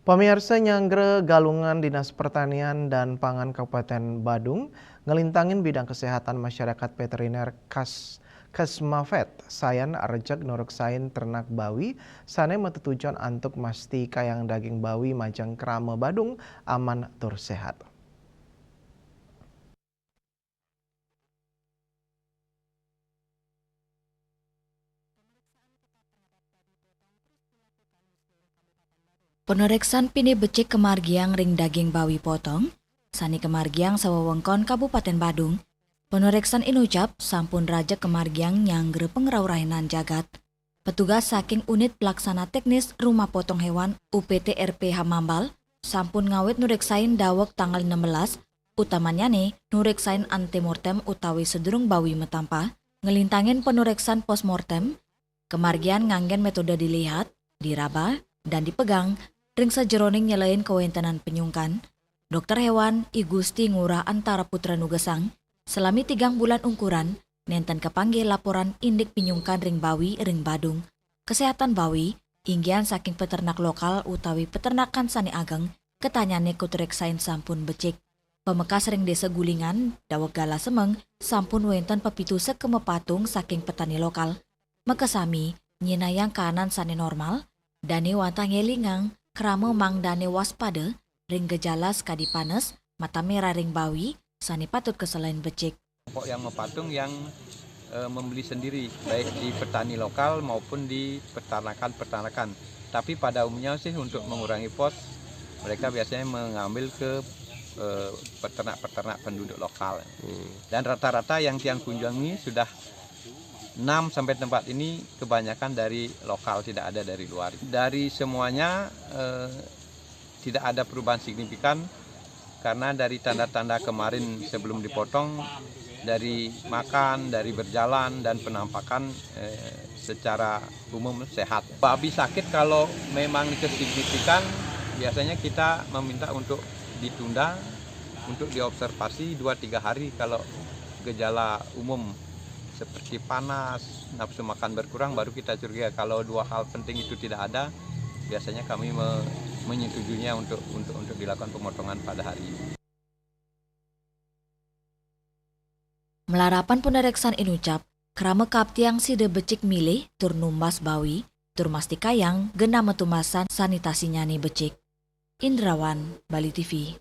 Pemirsa Nyanggre Galungan Dinas Pertanian dan Pangan Kabupaten Badung ngelintangin bidang kesehatan masyarakat veteriner Kesmafet sayan rejek nuruksain ternak bawi sane metutujon antuk masti kayang daging bawi majang krama Badung aman tur sehat. Penereksan pini becik kemargiang ring daging bawi potong, sani kemargiang sawawengkon Kabupaten Badung. Penereksan inucap sampun raja kemargiang Nyanggre pengraurahinan jagat. Petugas saking unit pelaksana teknis rumah potong hewan UPT RPH Mambal sampun ngawet nureksain dawek tanggal 16, utamanya nih nureksain antemortem utawi sedurung bawi metampa, ngelintangin penureksan postmortem, kemargian nganggen metode dilihat, diraba, dan dipegang, ring sajeroning nyelain kewentanan penyungkan, dokter hewan I Gusti Ngurah Antara Putra Nugesang, selami 3 bulan ungkuran, nenten kepanggil laporan indik penyungkan ring bawi ring Badung. Kesehatan bawi, inggian saking peternak lokal utawi peternakan sani ageng, ketanyane kutureksain sampun becik. Pemekas ring desa Gulingan, dawek gala semeng, sampun wenten pepitu sekemepatung saking petani lokal. Mekesami, nyinayang kanan sani normal, dane wantang ngelingang, krama mang dane waspada, ring gejala skadi panes, mata merah ring bawi, sani patut keselain becik. Kelompok yang mepatung yang membeli sendiri, baik di petani lokal maupun di peternakan. Tapi pada umumnya sih untuk mengurangi pos, mereka biasanya mengambil ke peternak-peternak penduduk lokal. Dan rata-rata yang tiang kunjungi sudah 6 sampai tempat ini kebanyakan dari lokal, tidak ada dari luar. Dari semuanya tidak ada perubahan signifikan karena dari tanda-tanda kemarin sebelum dipotong, dari makan, dari berjalan dan penampakan secara umum sehat. Babi sakit kalau memang signifikan biasanya kita meminta untuk ditunda untuk diobservasi 2-3 hari kalau gejala umum seperti panas, nafsu makan berkurang baru kita curiga. Kalau 2 hal penting itu tidak ada, biasanya kami menyetujuinya untuk dilakukan pemotongan pada hari ini. Melarapan penereksan inucap, krama kaptiang side becik milih tur numbas bawi, tur masti kayang gena metumasan sanitasinya nih becik. Indrawan, Bali TV.